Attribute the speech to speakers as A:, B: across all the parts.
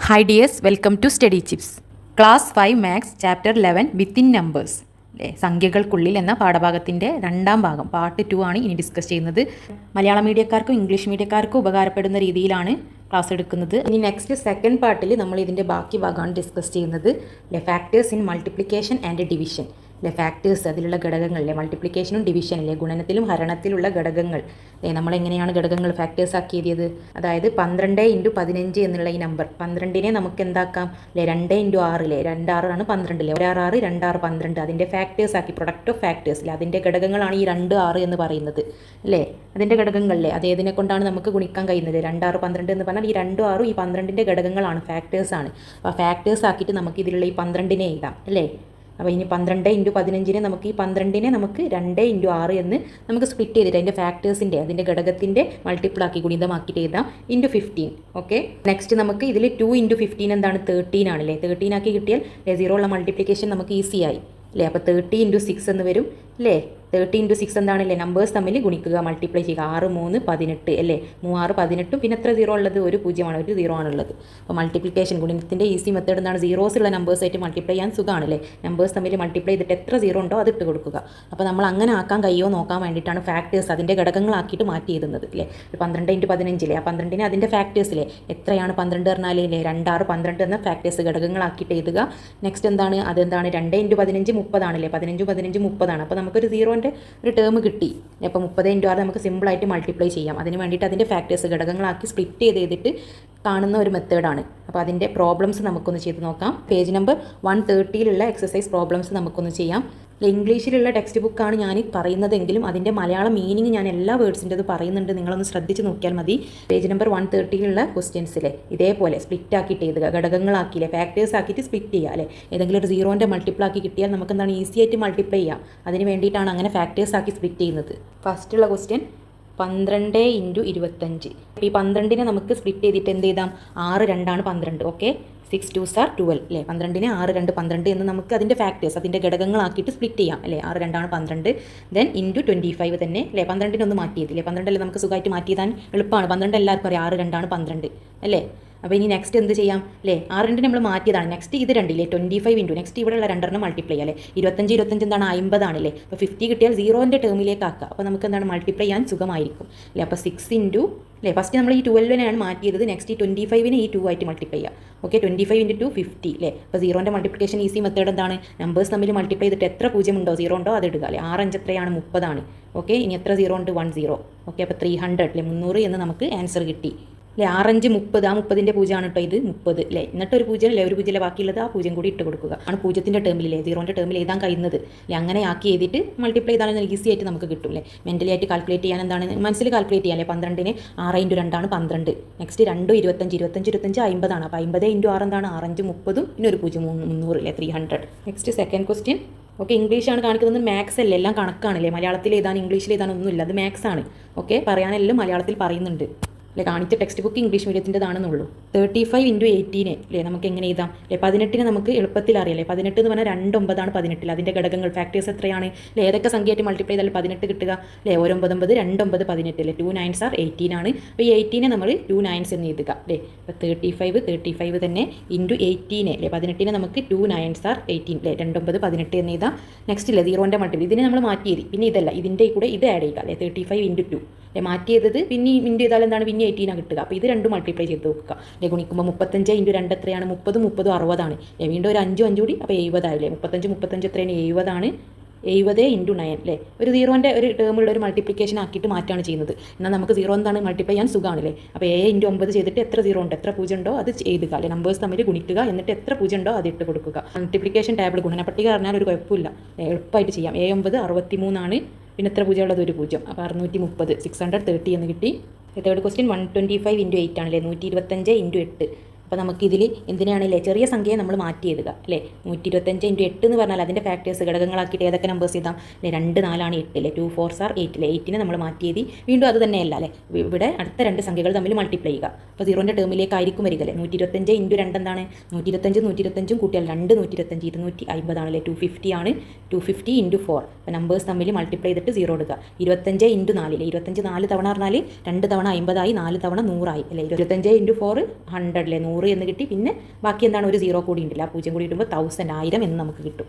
A: Hi dears, welcome to Study Chips. Class 5 Maths Chapter 11 Within Numbers. സംഖ്യകൾക്കുള്ളിൽ എന്ന പാഠഭാഗത്തിൻ്റെ രണ്ടാം ഭാഗം part 2 ആണ് ഇനി ഡിസ്കസ് ചെയ്യുന്നത്. മലയാളം മീഡിയക്കാർക്കും ഇംഗ്ലീഷ് മീഡിയക്കാർക്കും ഉപകാരപ്പെടുന്ന രീതിയിലാണ് ക്ലാസ് എടുക്കുന്നത്. ഇനി നെക്സ്റ്റ് സെക്കൻഡ് പാർട്ടിൽ നമ്മൾ ഇതിൻ്റെ ബാക്കി ഭാഗമാണ് ഡിസ്കസ് ചെയ്യുന്നത്. Factors in multiplication and division. Factors അതിലുള്ള ഘടകങ്ങൾ മൾട്ടിപ്ലിക്കേഷനും ഡിവിഷനും ഗുണനത്തിലും ഹരണത്തിലുള്ള ഘടകങ്ങൾ നമ്മളെങ്ങനെയാണ് ഘടകങ്ങൾ ഫാക്ടേഴ്സ് ആക്കി എഴുതിയത്. അതായത് 12 × 15 എന്നുള്ള ഈ നമ്പർ 12നെ നമുക്ക് എന്താക്കാം 2 × 6 2 6 ആണ് 12 1 6 2 6 12 അതിൻ്റെ ഫാക്ടേഴ്സ് ആക്കി പ്രൊഡക്റ്റ് ഓഫ് ഫാക്ടേഴ്സ് അതിൻ്റെ ഘടകങ്ങളാണ് ഈ 2 6 എന്ന് പറയുന്നത് അല്ലേ. അതിൻ്റെ ഘടകങ്ങളിലെ അത് ഏതിനെ കൊണ്ടാണ് നമുക്ക് ഗുണിക്കാൻ കഴിയുന്നത് 2 6 12 എന്ന് പറഞ്ഞാൽ ഈ 2 6 ഈ 12ൻ്റെ ഘടകങ്ങളാണ് ഫാക്ടേഴ്സാണ്. അപ്പോൾ ഫാക്ടേഴ്സ് ആക്കിയിട്ട് നമുക്ക് ഇതിലുള്ള ഈ 12നെ എഴുതാം അല്ലേ. അപ്പോൾ ഇനി 12 × 15നെ നമുക്ക് ഈ 12നെ നമുക്ക് 2 × 6 എന്ന് നമുക്ക് സ്പ്ലിറ്റ് ചെയ്തിട്ട് അതിൻ്റെ ഫാക്ടേഴ്സിൻ്റെ അതിൻ്റെ ഘടകത്തിൻ്റെ മൾട്ടിപ്പിൾ ആക്കി ഗുണിതമാക്കിയിട്ട് എഴുതാം × 15. ഓക്കെ, നെക്സ്റ്റ് നമുക്ക് ഇതിൽ 2 × 15 എന്താണ് 13 ആണല്ലേ. 13 ആക്കി കിട്ടിയാൽ 0 ഉള്ള മൾട്ടിപ്ലിക്കേഷൻ നമുക്ക് ഈസി ആയി അല്ലേ. അപ്പോൾ 30 × 6 എന്ന് വരും അല്ലേ. 30 × 6 എന്താണല്ലേ നമ്പേഴ്സ് തമ്മിൽ ഗുണിക്കുക മൾട്ടിപ്ലൈ ചെയ്യുക 6 3 18 അല്ലേ. 3 6 18 പിന്നെ എത്ര 0 ഉള്ളത് ഒരു 0 ആണ് ഒരു 0 ആണുള്ളത്. അപ്പോൾ മൾട്ടിപ്ലിക്കേഷൻ ഗുണിതത്തിൻ്റെ ഈസി മെത്തേഡ് എന്താണ് സീറോസ് ഉള്ള നമ്പേഴ്സായിട്ട് മൾട്ടിപ്ലൈ ചെയ്യാൻ സുഖമാണല്ലേ. നമ്പേഴ്സ് തമ്മിൽ മൾട്ടിപ്ലൈ ചെയ്തിട്ട് എത്ര 0 ഉണ്ടോ അത് ഇട്ട് കൊടുക്കുക. അപ്പോൾ നമ്മൾ അങ്ങനെ ആക്കാൻ കഴിയുമോ നോക്കാൻ വേണ്ടിയിട്ടാണ് ഫാക്ടേഴ്സ് അതിൻ്റെ ഘടകങ്ങളാക്കിയിട്ട് മാറ്റി എഴുതുന്നത് അല്ലേ. 12 × 15 ആ 12നെ അതിൻ്റെ ഫാക്ടേഴ്സിലെ എത്രയാണ് 12 പറഞ്ഞാൽ 2 6 12 എന്ന ഫാക്ടേഴ്സ് ഘടകങ്ങളാക്കിയിട്ട് എഴുതുക. നെക്സ്റ്റ് എന്താണ് അതെന്താണ് 2 × 15 30 ആണല്ലേ. 15 15 30 ആണ്. അപ്പോൾ നമുക്കൊരു 0 ഒരു ടേം കിട്ടി. അപ്പോൾ 30 × 6 നമുക്ക് സിമ്പിളായിട്ട് മൾട്ടിപ്ലൈ ചെയ്യാം. അതിന് വേണ്ടിയിട്ട് അതിൻ്റെ ഫാക്ടേഴ്സ് ഘടകങ്ങളാക്കി സ്പ്ലിറ്റ് ചെയ്തിട്ട് കാണുന്ന ഒരു മെത്തേഡാണ്. അപ്പോൾ അതിൻ്റെ പ്രോബ്ലംസ് നമുക്കൊന്ന് ചെയ്ത് നോക്കാം. പേജ് നമ്പർ 130 എക്സസൈസ് പ്രോബ്ലംസ് നമുക്കൊന്ന് ചെയ്യാം. ഇംഗ്ലീഷിലുള്ള ടെക്സ്റ്റ് ബുക്കാണ് ഞാൻ പറയുന്നതെങ്കിലും അതിൻ്റെ മലയാളം മീനിങ് ഞാൻ എല്ലാ വേർഡ്സിൻ്റെ അത് പറയുന്നുണ്ട്. നിങ്ങളൊന്ന് ശ്രദ്ധിച്ച് നോക്കിയാൽ മതി. പേജ് നമ്പർ 130 ക്വസ്റ്റ്യൻസിലെ ഇതേപോലെ സ്പ്ലിറ്റ് ആക്കിയിട്ട് എഴുതുക. ഘടകങ്ങളാക്കിയില്ലേ ഫാക്ടേഴ്സ് ആക്കിയിട്ട് സ്പ്ലിറ്റ് ചെയ്യുക അല്ലേ. ഏതെങ്കിലും ഒരു 0ൻ്റെ മൾട്ടിപ്പിൾ ആക്കി കിട്ടിയാൽ നമുക്ക് എന്താണ് ഈസി ആയിട്ട് മൾട്ടിപ്ലൈ ചെയ്യാം. അതിന് വേണ്ടിയിട്ടാണ് അങ്ങനെ ഫാക്ടേഴ്സ് ആക്കി സ്പ്ലിറ്റ് ചെയ്യുന്നത്. ഫസ്റ്റുള്ള ക്വസ്റ്റ്യൻ 12 × 25. അപ്പോൾ ഈ 12നെ നമുക്ക് സ്പ്ലിറ്റ് ചെയ്തിട്ട് എന്ത് ചെയ്താം 6 2 ആണ് 12. ഓക്കെ, 6 2s are 12 അല്ലേ. 12നെ 6 2 12 എന്ന് നമുക്ക് അതിൻ്റെ ഫാക്ടേഴ്സ് അതിൻ്റെ ഘടകങ്ങളാക്കിയിട്ട് സ്പ്ലിറ്റ് ചെയ്യാം അല്ലേ. 6 2 ആണ് 12 ദെൻ × 25 തന്നെ അല്ലേ. 12നെ ഒന്ന് മാറ്റി ചെയ്തില്ലേ 12 അല്ലേ നമുക്ക് സുഖമായിട്ട് മാറ്റി ചെയ്താൻ എളുപ്പമാണ്. 12 എല്ലാവർക്കും അറിയാം 6 2 ആണ് 12 അല്ലേ. അപ്പോൾ ഇനി നെക്സ്റ്റ് എന്ത് ചെയ്യാം അല്ലേ. 6 2 നമ്മൾ മാറ്റിയതാണ്. നെക്സ്റ്റ് ഇത് 2 ഇല്ലേ 25 × നെക്സ്റ്റ് ഇവിടെയുള്ള 2 മൾട്ടിപ്ലൈ അല്ലേ. 25 25 എന്താണ് 50 ആണല്ലേ. അപ്പോൾ 50 കിട്ടിയാൽ 0ൻ്റെ ടേമിലേക്ക് ആക്കുക. അപ്പോൾ നമുക്ക് എന്താണ് മൾട്ടിപ്ലൈ ചെയ്യാൻ സുഖമായിരിക്കും അല്ലേ. അപ്പോൾ 6 × അല്ലേ ഫസ്റ്റ് നമ്മൾ ഈ 12നെയാണ് മാറ്റിയത്. നെക്സ്റ്റ് ഈ 25നെ ഈ 2 ആയിട്ട് മൾട്ടിപ്ലൈ ചെയ്യാം. ഓക്കെ, 25 × 2 50 അല്ലേ. അപ്പോൾ 0ൻ്റെ മൾട്ടിപ്ലിക്കേഷൻ ഈസി മെത്തേഡ് എന്താണ് നമ്പേഴ്സ് തമ്മിൽ മൾട്ടിപ്ലൈ ചെയ്തിട്ട് എത്ര 0 ഉണ്ടോ 0 ഉണ്ടോ അത് ഇടുക അല്ലേ. 6 5 എത്രയാണ് 30 ആണ്. ഓക്കെ, ഇനി എത്ര 0 ഉണ്ട് 1 0. ഓക്കെ, അപ്പോൾ 300 അല്ലേ 300 എന്ന് നമുക്ക് ആൻസർ കിട്ടി അല്ലേ. 6 5 30 ആ 30ൻ്റെ 0 ആണ് കേട്ടോ ഇത് 30 അല്ലേ. എന്നിട്ട് ഒരു 0 അല്ലേ ഒരു 0 ബാക്കിയുള്ളത് ആ 0 കൂടി ഇട്ട് കൊടുക്കുക. ആണ് 0ൻ്റെ ടേമിലല്ലേ 0ൻ്റെ ടേമിൽ എഴുതാൻ കഴിയുന്നത് അല്ലേ. അങ്ങനെ ആക്കി എഴുതിയിട്ട് മൾട്ടിപ്ലൈ ചെയ്താൽ ഈസി ആയിട്ട് നമുക്ക് കിട്ടും അല്ലേ. മെൻ്റലി ആയിട്ട് കാൽക്കുലേറ്റ് ചെയ്യാൻ എന്താണ് മനസ്സിൽ കാൽക്കുലേറ്റ് ചെയ്യാം അല്ലേ. 12നെ 6 × 2 ആണ് 12. നെക്സ്റ്റ് 2 25 25 25 50 ആണ്. അപ്പോൾ 50 × 6 എന്താണ് 6 5 30 പിന്നെ ഒരു 0 300 അല്ലേ 300. Next second question. ഓക്കെ, ഇംഗ്ലീഷാണ് കാണിക്കുന്നത്. മാത്സ് അല്ലേ എല്ലാം കണക്കാണല്ലേ. മലയാളത്തിൽ എഴുതാൻ ഇംഗ്ലീഷിൽ എഴുതാൻ ഒന്നുമില്ല. അത് മാത്സ് ആണ്. ഓക്കെ, പറയാനെല്ലാം മലയാളത്തിൽ പറയുന്നുണ്ട് അല്ലേ. കാണിച്ച ടെക്സ്റ്റ് ബുക്ക് ഇംഗ്ലീഷ് മീഡിയത്തിൻ്റെതാണെന്നുള്ളൂ. 35 × 18 അല്ലേ നമുക്ക് എങ്ങനെ എഴുതാം അല്ലേ. 18നെ നമുക്ക് എളുപ്പത്തിൽ അറിയാം. 18 എന്ന് പറഞ്ഞാൽ 2 9 ആണ് 18. അതിൻ്റെ ഘടകങ്ങൾ ഫാക്ടേഴ്സ് എത്രയാണ് അല്ലേ. ഏതൊക്കെ സംഖ്യയായിട്ട് മൾട്ടിപ്ലൈ ചെയ്താൽ 18 കിട്ടുക അല്ലേ. 1 9 9 2 9 18 അല്ലേ. 2 9s are 18 ആണ്. അപ്പോൾ ഈ 18നെ നമ്മൾ 2 9s എന്ന് എഴുതുക അല്ലേ. അപ്പോൾ 35 തന്നെ × 18 അല്ലേ. 18നെ നമുക്ക് 2 9s are 18 അല്ലേ. 2 9 18 എന്ന് എഴുതാം. നെക്സ്റ്റ് ഇല്ലേ 0ൻ്റെ മൾട്ടിപ്പിൾ ഇതിനെ നമ്മൾ മാറ്റിയത് പിന്നെ ഇതല്ല ഇതിൻ്റെ കൂടെ ഇത് ആഡ് ചെയ്യുക അല്ലേ. 35 × 2 അല്ലേ മാറ്റിയത് പിന്നെ ഇൻറ്റു ചെയ്താൽ എന്താണ് പിന്നെ 18 കിട്ടുക. അപ്പോൾ ഇത് 2 മൾട്ടിപ്ലൈ ചെയ്ത് നോക്കുക അല്ലേ. ഗുണിക്കുമ്പോൾ 35 × 2 എത്രയാണ് 30 30 60 ആണ് അല്ലേ. വീണ്ടും ഒരു 5 5 കൂടി അപ്പോൾ 70 ആയില്ലേ. 35 എത്രയാണ് 70 ആണ്. 70 × 9 അല്ലേ. ഒരു 0ൻ്റെ ഒരു ടേമുള്ള ഒരു മൾട്ടിപ്ലിക്കേഷൻ ആക്കിയിട്ട് മാറ്റാണ് ചെയ്യുന്നത്. എന്നാൽ നമുക്ക് 0 എന്താണ് മൾട്ടിപ്ലൈ ചെയ്യാൻ സുഖമാണല്ലേ. അപ്പോൾ 7 × 9 ചെയ്തിട്ട് എത്ര 0 ഉണ്ട് എത്ര 0 ഉണ്ടോ അത് എഴുതുക അല്ലേ. നമ്പേഴ്സ് തമ്മിൽ ഗുണിക്കുക എന്നിട്ട് എത്ര 0 ഉണ്ടോ അത് ഇട്ട് കൊടുക്കുക. മൾട്ടിപ്ലിക്കേഷൻ ടേബിൾ ഗുണനപ്പട്ടിക പറഞ്ഞാൽ ഒരു കുഴപ്പമില്ല എളുപ്പമായിട്ട് ചെയ്യാം. 7 9 63 ആണ്. പിന്നെ എത്ര 0 ഉള്ളത് ഒരു 0. അപ്പോൾ 630 630 എന്ന് കിട്ടി. തേർഡ് ക്വസ്റ്റ്യൻ 125 × 8 ആണല്ലേ 125 × 8. അപ്പോൾ നമുക്കിതിൽ എന്തിനാണല്ലേ ചെറിയ സംഖ്യയെ നമ്മൾ മാറ്റി എഴുതുക അല്ലേ. 125 × 8 എന്ന് പറഞ്ഞാൽ അതിൻ്റെ ഫാക്ടേഴ്സ് ഘടകങ്ങളാക്കിയിട്ട് ഏതൊക്കെ നമ്പേഴ്സ് ചെയ്താൽ അല്ലേ 2 4 ആണ് 8 അല്ലേ. 2 4s are 8 അല്ലേ. 8നെ നമ്മൾ മാറ്റി എഴുതി. വീണ്ടും അത് തന്നെയല്ല അല്ലേ. ഇവിടെ അടുത്ത 2 സംഖ്യകൾ തമ്മിൽ മൾട്ടിപ്ലൈ ചെയ്യുക. അപ്പോൾ 0ൻ്റെ ടേമിലേക്കായിരിക്കും വരിക അല്ലേ. 125 × 2 എന്താണ് 125 125 കൂട്ടിയാൽ 2 125 250 ആണല്ലേ. 250 ആണ്. 250 × 4 അപ്പോൾ നമ്പേഴ്സ് തമ്മിൽ മൾട്ടിപ്ലൈ ചെയ്തിട്ട് 0 എടുക്കുക. 25 × 4 അല്ലേ. 25 4 തവണ പറഞ്ഞാൽ 2 തവണ 50 ആയി 4 തവണ 100 ആയി അല്ലേ. 25 × 4 100 അല്ലേ 100 100 എന്ന് കിട്ടി. പിന്നെ ബാക്കി എന്താണ്, ഒരു 0 കൂടി ഉണ്ടല്ലോ, ആ 0 കൂടി ഇടുമ്പോൾ 1000 എന്ന് നമുക്ക് കിട്ടും.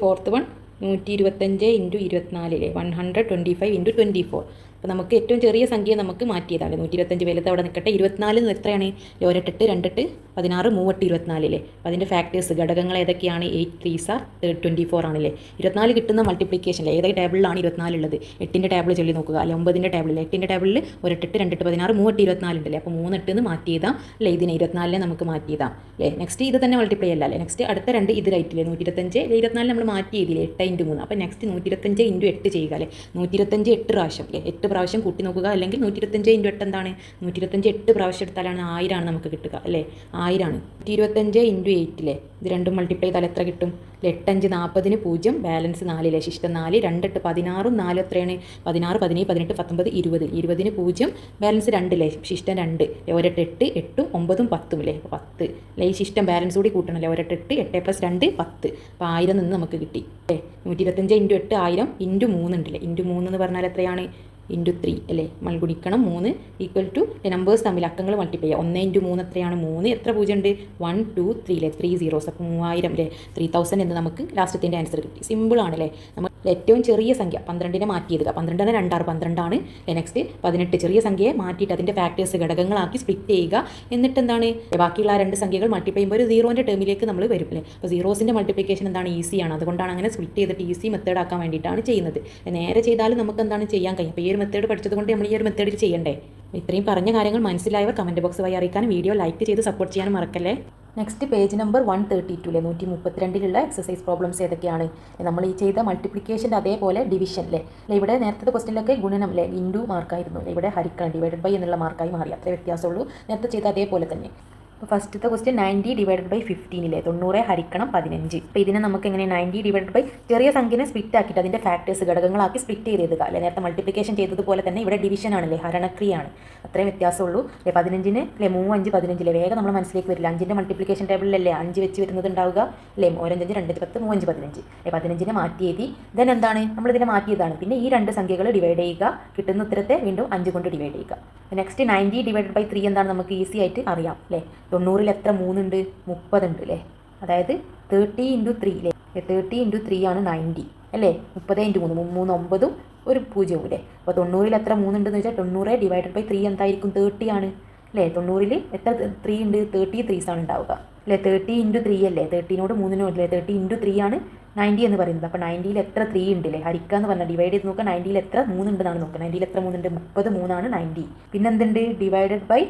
A: Fourth one 125 × 24 125 × 24. അപ്പോൾ നമുക്ക് ഏറ്റവും ചെറിയ സംഖ്യ നമുക്ക് മാറ്റിയതാണ്. 125 വലുത് അവിടെ നിൽക്കട്ടെ. 24 എത്രയാണ്? ഒരെട്ടെട്ട്, രണ്ടെട്ട് 16, 3 24. അപ്പോൾ അതിൻ്റെ ഫാക്ടേഴ്സ് ഘടകങ്ങൾ ഏതൊക്കെയാണ്? 8 3s are 24 ആണല്ലേ. 24 കിട്ടുന്ന മൾട്ടിപ്ലിക്കേഷനിൽ ഏതൊക്കെ ടേബിളിലാണ് 24 ഉള്ളത്? 8ൻ്റെ ടേബിൾ ചൊല്ലി നോക്കുക, അല്ലെ 9ൻ്റെ ടേബിളിൽ. 8ൻ്റെ ടേബിളിൽ ഒരെട്ടെട്ട്, രണ്ടെട്ട് 16, 3 24 ഉണ്ടല്ലേ. അപ്പോൾ 3 8 മാറ്റി ചെയ്താൽ അല്ലേ, ഇതിനെ 24 നമുക്ക് മാറ്റി ചെയ്താം അല്ലേ. നെക്സ്റ്റ് ഇത് തന്നെ മൾട്ടിപ്ലൈ അല്ല അല്ലേ. നെക്സ്റ്റ് അടുത്ത രണ്ട് ഇത് റൈറ്റില്ലേ, 125 24 നമ്മൾ മാറ്റി ചെയ്തില്ലേ, 8 × 3. അപ്പോൾ നെക്സ്റ്റ് 125 × 8 ചെയ്യുക അല്ലേ. 125 8 പ്രാവശ്യം അല്ലേ, 8 പ്രാവശ്യം കൂട്ടി നോക്കുക. അല്ലെങ്കിൽ 125 × 8 എന്താണ്? 125 8 പ്രാവശ്യം എടുത്താലാണ് 1000 ആണ് നമുക്ക് കിട്ടുക അല്ലേ. 1000 ആണ്. 125 × 8 അല്ലേ, ഇത് രണ്ടും മൾട്ടിപ്ലൈ ചെയ്താൽ എത്ര കിട്ടും? 8 5 40 0, ബാലൻസ് 4 അല്ലേ, ശിഷ്ടം 4. 2 8 16, 4 എത്രയാണ്? 16 17 18 19 20. 20 0, ബാലൻസ് 2 അല്ലേ, ശിഷ്ടം 2. ഒരെട്ട് 8 8 9 10 അല്ലേ, 10 അല്ലേ. ഈ ശിഷ്ടം ബാലൻസ് കൂടി കൂട്ടണമല്ലേ. ഒരെട്ട് 8 8 + 2 10. അപ്പോൾ 1000 നിന്ന് നമുക്ക് കിട്ടി അല്ലേ. 125 × 8 1000 × 3 ഉണ്ടല്ലേ. × 3 എന്ന് പറഞ്ഞാൽ എത്രയാണ്? × 3 അല്ലേ. ഗുണിക്കണം 3 = നമ്പേഴ്സ് തമ്മിൽ അക്കങ്ങൾ മൾട്ടിപ്ലൈ ചെയ്യുക. 1 × 3 എത്രയാണ്? 3. എത്ര 0 ഉണ്ട്? 1 2 3 അല്ലേ, 3 zeros. അപ്പോൾ 3000 അല്ലേ, 3000 എന്ന് നമുക്ക് ലാസ്റ്റത്തിൻ്റെ ആൻസർ കിട്ടി. സിമ്പിൾ ആണല്ലേ. നമ്മൾ ഏറ്റവും ചെറിയ സംഖ്യ 12നെ മാറ്റി ചെയ്തുക. 12 2 6 12 ആണ്. നെക്സ്റ്റ് 18 ചെറിയ സംഖ്യയെ മാറ്റിയിട്ട് അതിൻ്റെ ഫാക്ടേഴ്സ് ഘടകങ്ങളാക്കി സ്പ്ലിറ്റ് ചെയ്യുക. എന്നിട്ട് എന്താണ്, ബാക്കിയുള്ള ആ രണ്ട് സംഖ്യകൾ മൾട്ടിപ്ലൈ ചെയ്യുമ്പോൾ ഒരു 0ൻ്റെ ടേമിലേക്ക് നമ്മൾ വരും അല്ലേ. അപ്പോൾ സീറോസിൻ്റെ മൾട്ടിപ്ലിക്കേഷൻ എന്താണ്? ഈസിയാണ്. അതുകൊണ്ടാണ് അങ്ങനെ സ്പ്ലിറ്റ് ചെയ്തിട്ട് ഈസി മെത്തേഡ് ആക്കാൻ വേണ്ടിയിട്ടാണ് ചെയ്യുന്നത്. നേരെ ചെയ്താലും നമുക്ക് എന്താണ് ചെയ്യാൻ കഴിയും. അപ്പോൾ ഈ ഒരു മെത്തേഡ് പഠിച്ചതുകൊണ്ട് നമ്മൾ ഈ ഒരു മെത്തേഡിൽ ചെയ്യണ്ടേ. ഇത്രയും പറഞ്ഞ കാര്യങ്ങൾ മനസ്സിലായവർ കമൻറ്റ് ബോക്സ് വഴി അറിയിക്കാനും വീഡിയോ ലൈക്ക് ചെയ്ത് സപ്പോർട്ട് ചെയ്യാനും മറക്കല്ലേ. നെക്സ്റ്റ് പേജ് നമ്പർ 132 അല്ലേ, 132ലുള്ള എക്സസൈസ് പ്രോബ്ലംസ് ഏതൊക്കെയാണ്? നമ്മൾ ഈ ചെയ്ത മൾട്ടിപ്ലിക്കേഷൻ്റെ അതേപോലെ ഡിവിഷൻ അല്ലേ. ഇവിടെ നേരത്തെ ക്വസ്റ്റിലൊക്കെ ഗുണനം അല്ലേ, ഇൻറ്റു മാർക്കായിരുന്നു. ഇവിടെ ഹരിക്കണം, ഡിവൈഡഡ് ബൈ എന്നുള്ള മാർക്കായി മാറി. അത്രേ വ്യത്യാസമുള്ളൂ. നേരത്തെ ചെയ്ത അതേപോലെ തന്നെ. അപ്പോൾ ഫസ്റ്റത്തെ ക്വസ്റ്റ്യൻ 90 / 15 അല്ലേ, 90 ഹരിക്കണം 15. അപ്പോൾ ഇതിനെ നമുക്ക് എങ്ങനെ 90 / ചെറിയ സംഖ്യനെ സ്പ്ലിറ്റ് ആക്കിയിട്ട് അതിൻ്റെ ഫാക്ടേഴ്സ് ഘടകങ്ങളാക്കി സ്പ്ലിറ്റ് ചെയ്ത് എഴുതുക അല്ലേ. നേരത്തെ മൾട്ടിപ്ലിക്കേഷൻ ചെയ്തതുപോലെ തന്നെ ഇവിടെ ഡിവിഷൻ ആണല്ലേ, ഹരണക്രിയാണ്. അത്രയും വ്യത്യാസമുള്ളൂ അല്ലേ. 15 അല്ലേ, 3 5 15 അല്ലേ. വേഗം നമ്മൾ മനസ്സിലേക്ക് വരില്ല. 5ൻ്റെ മൾട്ടിപ്ലിക്കേഷൻ ടേബിളിലല്ലേ 5 വെച്ച് വരുന്നത് ഉണ്ടാവുക അല്ലേ. 1 5 2 10 3 5 15 അല്ലേ. 15നെ മാറ്റി എഴുതി. ദെൻ എന്താണ്, നമ്മളിതിനെ മാറ്റിയതാണ്. പിന്നെ ഈ രണ്ട് സംഖ്യകൾ ഡിവൈഡ് ചെയ്യുക. കിട്ടുന്ന ഉത്തരത്തെ വീണ്ടും 5 കൊണ്ട് ഡിവൈഡ് ചെയ്യുക. നെക്സ്റ്റ് 90 / 3 എന്താണ് നമുക്ക് ഈസി ആയിട്ട് അറിയാം അല്ലേ. 90ൽ എത്ര 3 ഉണ്ട്? 30 ഉണ്ട് അല്ലേ. അതായത് 30 × 3 അല്ലേ. 30 × 3 ആണ് 90 അല്ലേ. 30 × 3 3 9 ഒരു 0 അല്ലേ. അപ്പോൾ 90ൽ എത്ര 3 ഉണ്ടെന്ന് വെച്ചാൽ 90 / 3 എന്തായിരിക്കും? 30 ആണ് അല്ലേ. 90ൽ എത്ര 3 ഉണ്ട്? 30 3s ആണ് ഉണ്ടാവുക അല്ലേ. 30 × 3 അല്ലേ, 30നോട് 3 അല്ലേ. 30 × 3 ആണ് 90 എന്ന് പറയുന്നത്. അപ്പോൾ 90ൽ എത്ര 3 ഉണ്ട് അല്ലേ. ഹരിക്കുക എന്ന് പറഞ്ഞാൽ ഡിവൈഡ് ചെയ്ത് നോക്കുക. 90ൽ എത്ര 3 ഉണ്ടെന്നാണ് നോക്കുക. 90ൽ എത്ര 3 ഉണ്ട്? 30 3 ആണ് 90. പിന്നെ എന്തുണ്ട്? ഡിവൈഡഡ് ബൈ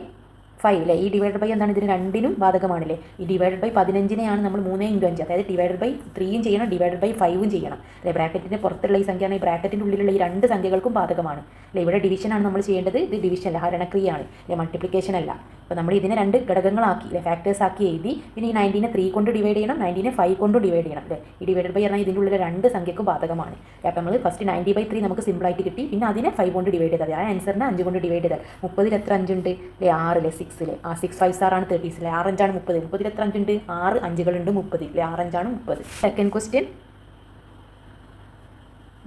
A: 5 അല്ലേ. ഈ ഡിവൈഡ് ബൈ എന്താണ്? ഇതിന് രണ്ടിനും ബാധകമാണല്ലേ. ഈ ഡിവൈഡ് ബൈ 15നെയാണ് നമ്മൾ 3 × 5, അതായത് ഡിവൈഡ് ബൈ 3 ചെയ്യണം, ഡിവൈഡ് ബൈ 5 ചെയ്യണം അല്ലേ. ബ്രാക്കറ്റിൻ്റെ പുറത്തുള്ള ഈ സംഖ്യയാണ് ഈ ബ്രാക്കറ്റിൻ്റെ ഉള്ളിലുള്ള ഈ രണ്ട് സംഖ്യകൾക്കും ബാധകമാണ് അല്ലേ. ഇവിടെ ഡിവിഷനാണ് നമ്മൾ ചെയ്യേണ്ടത്. ഇത് ഡിവിഷൻ അല്ല, ഹരണക്രിയയാണ് അല്ലേ, മൾട്ടിപ്ലിക്കേഷൻ അല്ല. അപ്പോൾ നമ്മൾ ഇതിനെ രണ്ട് ഘടകങ്ങളാക്കി അല്ലേ, ഫാക്ടേഴ്സ് ആക്കി എഴുതി. പിന്നെ ഈ 90നെ 3 കൊണ്ട് ഡിവൈഡ് ചെയ്യണം, 90നെ 5 കൊണ്ട് ഡിവൈഡ് ചെയ്യണം അല്ലേ. ഈ ഡിവൈഡ് ബൈ പറഞ്ഞാൽ ഇതിൻ്റെ ഉള്ളിൽ രണ്ട് സംഖ്യക്കും ബാധകമാണ്. അപ്പോൾ നമ്മൾ ഫസ്റ്റ് 90/3 നമുക്ക് സിമ്പിളായിട്ട് കിട്ടി. പിന്നെ അതിനെ 5 കൊണ്ട് ഡിവൈഡ് ചെയ്താൽ ആ ആൻസറിനെ 5 കൊണ്ട് ഡിവൈഡ് ചെയ്താൽ 30ൽ എത്ര 5 ഉണ്ട് അല്ലേ? 6 അല്ലേ, 6 അല്ലേ. ആ 6 5s are 30s അല്ലേ. 6 5 ആണ് 30. 30ൽ എത്ര 5 ഉണ്ട്? 6 5കളുണ്ട് 30 അല്ലേ. 6 5 ആണ് 30. സെക്കൻഡ് ക്വസ്റ്റ്യൻ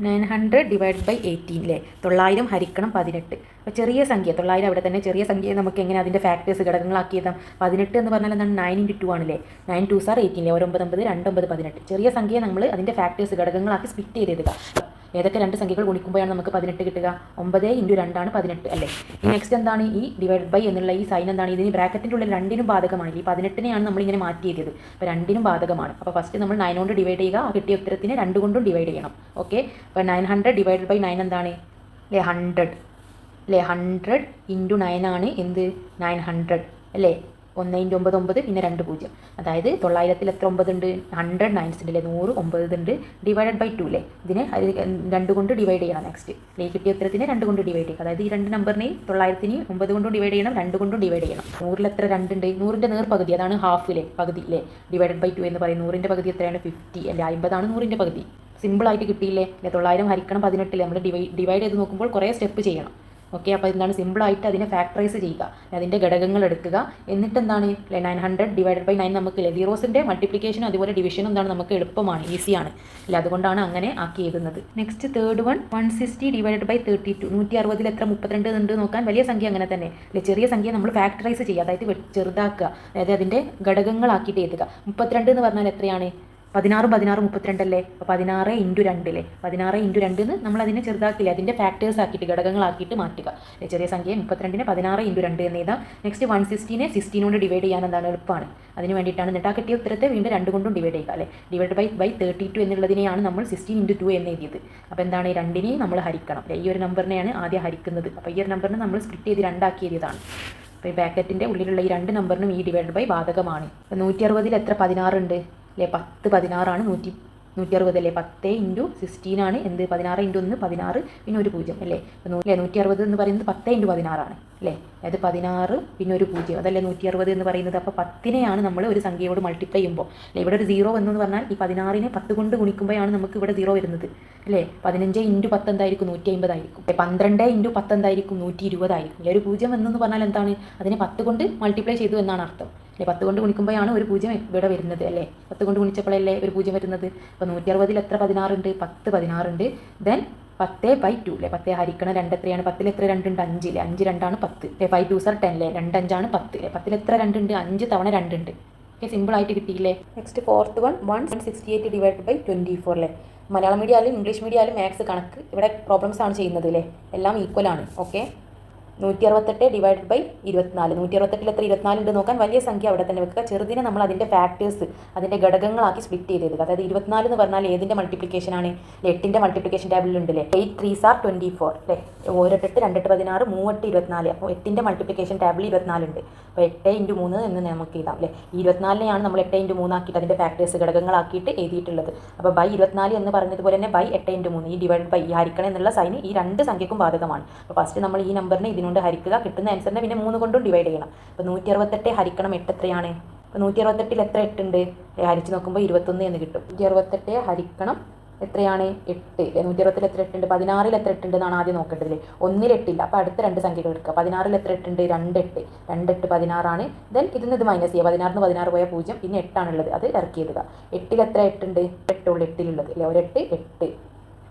A: 900 / 18 അല്ലേ. 900 ഹരിക്കണം 18. അപ്പോൾ ചെറിയ സംഖ്യ 900 അവിടെ തന്നെ. ചെറിയ സംഖ്യയെ നമുക്ക് എങ്ങനെ അതിൻ്റെ ഫാക്ടേഴ്സ് ഘടകങ്ങളാക്കിയതാം? 18 എന്ന് പറഞ്ഞാൽ എന്താണ്? 9 × 2 ആണല്ലേ. 9 2s are 18 അല്ലേ. 9 9 2 9 18. ചെറിയ സംഖ്യയെ നമ്മൾ അതിൻ്റെ ഫാക്ടേഴ്സ് ഘടകങ്ങളാക്കി സ്പ്ലിറ്റ് ചെയ്തെടുക്കുക. ഏതൊക്കെ രണ്ട് സംഖ്യകൾ ഗുണിക്കുമ്പോഴാണ് നമുക്ക് 18 കിട്ടുക? 9 × 2 ആണ് 18 അല്ലേ. ഈ നെക്സ്റ്റ് എന്താണ്? ഈ ഡിവൈഡ് ബൈ എന്നുള്ള ഈ സൈൻ എന്താണ്? ഇതിന് ബ്രാക്കറ്റിൻ്റെ ഉള്ളിൽ രണ്ടിനും ബാധകമാണ്. ഈ 18നെയാണ് നമ്മളിങ്ങനെ മാറ്റി ചെയ്തത്. അപ്പോൾ രണ്ടിനും ബാധകമാണ്. അപ്പോൾ ഫസ്റ്റ് നമ്മൾ 9 കൊണ്ട് ഡിവൈഡ് ചെയ്യുക. ആ കിട്ടിയ ഉത്തരത്തിനെ 2 കൊണ്ടും ഡിവൈഡ് ചെയ്യണം. ഓക്കെ. അപ്പോൾ 900 / 9 എന്താണ് അല്ലേ? 100 അല്ലേ. 100 × 9 ആണ് എന്ത്? 900 അല്ലേ. 1 × 9 9, പിന്നെ 2 0. അതായത് 900ൽ എത്ര 9 ഉണ്ട്? 100 9s ഉണ്ട് അല്ലേ. 100 9 ഉണ്ട്. ഡിവൈഡഡ് ബൈ 2 അല്ലേ. ഇതിനെ 2 കൊണ്ട് ഡിവൈഡ് ചെയ്യണം. നെക്സ്റ്റ് അല്ലേ, കിട്ടിയ ഉത്തരത്തിനെ 2 കൊണ്ട് ഡിവൈഡ് ചെയ്യുക. അതായത് ഈ രണ്ട് നമ്പറിനെയും 900നെയും 9 കൊണ്ടും ഡിവൈഡ് ചെയ്യണം, 2 കൊണ്ടും ഡിവൈഡ് ചെയ്യണം. 100ൽ എത്ര 2 ഉണ്ട്? 100ൻ്റെ നേർപകുതി, അതാണ് ഹാഫ് അല്ലേ, പകുതി അല്ലേ. ഡിവൈഡഡ് ബൈ 2 എന്ന് പറയും. 100ൻ്റെ പകുതി എത്രയാണ്? 50 അല്ലേ. 50 ആണ് 100ൻ്റെ പകുതി. സിമ്പിളായിട്ട് കിട്ടിയില്ലേ. 900 ഹരിക്കണം 18 നമ്മൾ ഡിവൈഡ് ചെയ്ത് നോക്കുമ്പോൾ കുറേ സ്റ്റെപ്പ് ചെയ്യണം ഓക്കെ, അപ്പോൾ എന്താണ് സിമ്പിളായിട്ട് അതിനെ ഫാക്ടറൈസ് ചെയ്യുക, അതിൻ്റെ ഘടകങ്ങൾ എടുക്കുക. എന്നിട്ട് എന്താണ് 900 ഡിവൈഡഡ് ബൈ 9 നമുക്ക് സീറോസിൻ്റെ മൾട്ടിപ്ലിക്കേഷൻ അതുപോലെ ഡിവിഷൻ എന്താണ് നമുക്ക് എളുപ്പമാണ്, ഈസിയാണ് അല്ലേ, അതുകൊണ്ടാണ് അങ്ങനെ ആക്കി എഴുതുന്നത്. Next third one 160 divided by 32. 160 എത്ര 32 ഉണ്ട് നോക്കാൻ വലിയ സംഖ്യ അങ്ങനെ തന്നെ അല്ലേ, ചെറിയ സംഖ്യ നമ്മൾ ഫാക്ടറൈസ് ചെയ്യുക, അതായത് ചെറുതാക്കുക, അതായത് അതിൻ്റെ ഘടകങ്ങളാക്കിയിട്ട് എഴുതുക. 32 എന്ന് പറഞ്ഞാൽ എത്രയാണ് 16 32 അല്ലേ, അപ്പോൾ 16 × 2 അല്ലേ, 16 × 2 എന്ന് നമ്മൾ അതിനെ ചെറുതാക്കില്ലേ, അതിൻ്റെ ഫാക്ടേഴ്സ് ആക്കിയിട്ട് ഘടകങ്ങളാക്കിയിട്ട് മാറ്റുക. ചെറിയ സംഖ്യ 32നെ 16 × 2 എന്ന് എഴുതാം. നെക്സ്റ്റ് 160നെ 16 കൊണ്ട് ഡിവൈഡ് ചെയ്യാൻ എന്താണ് എളുപ്പമാണ്, അതിന് വേണ്ടിയിട്ടാണ്. എന്നിട്ട് ആ കിട്ടിയ ഉത്തരത്തെ വീണ്ടും 2 കൊണ്ടും ഡിവൈഡ് ചെയ്യുക അല്ലേ. ഡിവൈഡ് ബൈ 32 എന്നുള്ളതിനെയാണ് നമ്മൾ 16 × 2 എന്ന് എഴുതിയത്. അപ്പോൾ എന്താണ് 2നെ നമ്മൾ ഹരിക്കണം അല്ലേ, ഈ ഒരു നമ്പറിനെയാണ് ആദ്യം ഹരിക്കുന്നത്. അപ്പോൾ ഈ ഒരു നമ്പറിനെ നമ്മൾ സ്പ്ലിറ്റ് ചെയ്ത് 2 ആക്കി എഴുതിയതാണ്. അപ്പോൾ ഈ ബ്രാക്കറ്റിൻ്റെ ഉള്ളിലുള്ള ഈ 2 നമ്പറിനും ഈ ഡിവൈഡ് ബൈ ബാധകമാണ്. അപ്പോൾ 160 എത്ര 16 ഉണ്ട് അല്ലേ, 10 16 160 അല്ലേ, 10 × 16 ആണ് എന്ത് 16 × 1 16 പിന്നെ ഒരു 0 അല്ലേ, അല്ലേ 160 എന്ന് പറയുന്നത് 10 × 16 ആണ് അല്ലേ, അതായത് 16 പിന്നെ ഒരു 0 അതല്ലേ 160 എന്ന് പറയുന്നത്. അപ്പോൾ 10നെയാണ് നമ്മൾ ഒരു സംഖ്യയോട് മൾട്ടിപ്ലൈ ചെയ്യുമ്പോൾ അല്ലേ, ഇവിടെ ഒരു 0 എന്ന് പറഞ്ഞാൽ ഈ 16നെ 10 കൊണ്ട് ഗുണിക്കുമ്പോഴാണ് നമുക്ക് ഇവിടെ 0 വരുന്നത് അല്ലേ. 15 × 10 എന്തായിരിക്കും 150 ആയിരിക്കും. 12 × 10 എന്തായിരിക്കും 120 ആയിരിക്കും അല്ലേ. ഒരു 0 എന്ന് പറഞ്ഞാൽ എന്താണ്, അതിനെ 10 കൊണ്ട് മൾട്ടിപ്ലൈ ചെയ്തു എന്നാണ് അർത്ഥം അല്ലേ. 10 കൊണ്ട് ഗുണിക്കുമ്പോഴാണ് ഒരു 0 ഇവിടെ വരുന്നത് അല്ലേ, 10 കൊണ്ട് ഗുണിച്ചപ്പോഴല്ലേ ഒരു 0 വരുന്നത്. അപ്പോൾ 160 എത്ര 16 ഉണ്ട് 10 16 ഉണ്ട്. ദെൻ 10/2 അല്ലേ, 10 ഹരിക്കണം 2 എത്രയാണ്, 10 എത്ര 2 ഉണ്ട് 5 അല്ലേ, 5 2 ആണ് 10 അല്ലേ, 5 2 10 അല്ലേ, 2 5 ആണ് 10 അല്ലേ, 10 എത്ര 2 ഉണ്ട് 5 തവണ 2 ഉണ്ട്. ഓക്കെ, സിമ്പിളായിട്ട് കിട്ടിയില്ലേ. Next fourth one 168 divide by 24 അല്ലേ. മലയാളം മീഡിയം ആയാലും ഇംഗ്ലീഷ് മീഡിയം ആയാലും മാത്സ് കണക്ക് ഇവിടെ പ്രോബ്ലംസ് ആണ് ചെയ്യുന്നത് അല്ലേ, എല്ലാം ഈക്വൽ ആണ്. Okay, 168 divide by 24. 168 എത്ര 24 ഉണ്ട് നോക്കാൻ വലിയ സംഖ്യ അവിടെ തന്നെ വെക്കുക. ചെറുതിനെ നമ്മൾ അതിൻ്റെ ഫാക്ടേഴ്സ് അതിൻ്റെ ഘടകങ്ങളാക്കി സ്പ്ലിറ്റ് ചെയ്ത് എഴുതുക. അതായത് 24 എന്ന് പറഞ്ഞാൽ ഏതിൻ്റെ മൾട്ടിപ്ലിക്കേഷൻ ആണ്, 8ൻ്റെ മൾട്ടിപ്ലിക്കേഷൻ ടേബിളിൽ ഉണ്ട് അല്ലേ. 8 3s are 24 അല്ലേ, 1 8 2 8 16 3 8 24. അപ്പോൾ 8ൻ്റെ മൾട്ടിപ്ലിക്കേഷൻ ടേബിളിൽ 24 ഉണ്ട്. അപ്പോൾ 8 × 3 എന്ന് നമുക്ക് എഴുതാം അല്ലേ. 24നെയാണ് നമ്മൾ 8 × 3 ആക്കിയിട്ട് അതിൻ്റെ ഫാക്ടേഴ്സ് ഘടകങ്ങളാക്കിയിട്ട് എഴുതിയിട്ടുള്ളത്. അപ്പോൾ ബൈ 24 എന്ന് പറഞ്ഞതുപോലെ തന്നെ ബൈ 8 × 3 ഈ ഡിവൈഡ് ബൈ ഈ ഹരിക്കണം എന്നുള്ള സൈൻ ഈ 2 സംഖ്യക്കും ബാധകമാണ്. അപ്പോൾ ഫസ്റ്റ് നമ്മൾ ഈ നമ്പറിനെ ഇതിനോട് ഹരിക്കുക, കിട്ടുന്ന ആൻസറിനെ പിന്നെ 3 കൊണ്ടും ഡിവൈഡ് ചെയ്യണം. അപ്പോൾ 168 ഹരിക്കണം 8 എത്രയാണ്, അപ്പോൾ 168ൽ എത്ര 8 ഉണ്ട് ഹരിച്ച് നോക്കുമ്പോൾ 21 എന്ന് കിട്ടും. 168 ഹരിക്കണം എത്രയാണ് 8 അല്ലേ. 160ൽ എത്ര 8 ഉണ്ട്, 16ൽ എത്ര 8 ഉണ്ട് എന്നാണ് ആദ്യം നോക്കേണ്ടത്. 1ൽ 8 ഇല്ല, അപ്പോൾ അടുത്ത 2 സംഖ്യകൾ എടുക്കുക. 16ൽ എത്ര 8 ഉണ്ട് 2 8 2 8 16 ആണ്. ദെൻ ഇതിൽ ഇത് മൈനസ് ചെയ്യുക, 16 ന്ന് 16 പോയാൽ 0 പിന്നെ 8 ആണുള്ളത്, അത് ഇറക്കിയിടുക. 8ൽ എത്ര 8 ഉണ്ട് 8 ഉള്ളൂ 8ലുള്ളത് അല്ലേ, ഒരു 8 8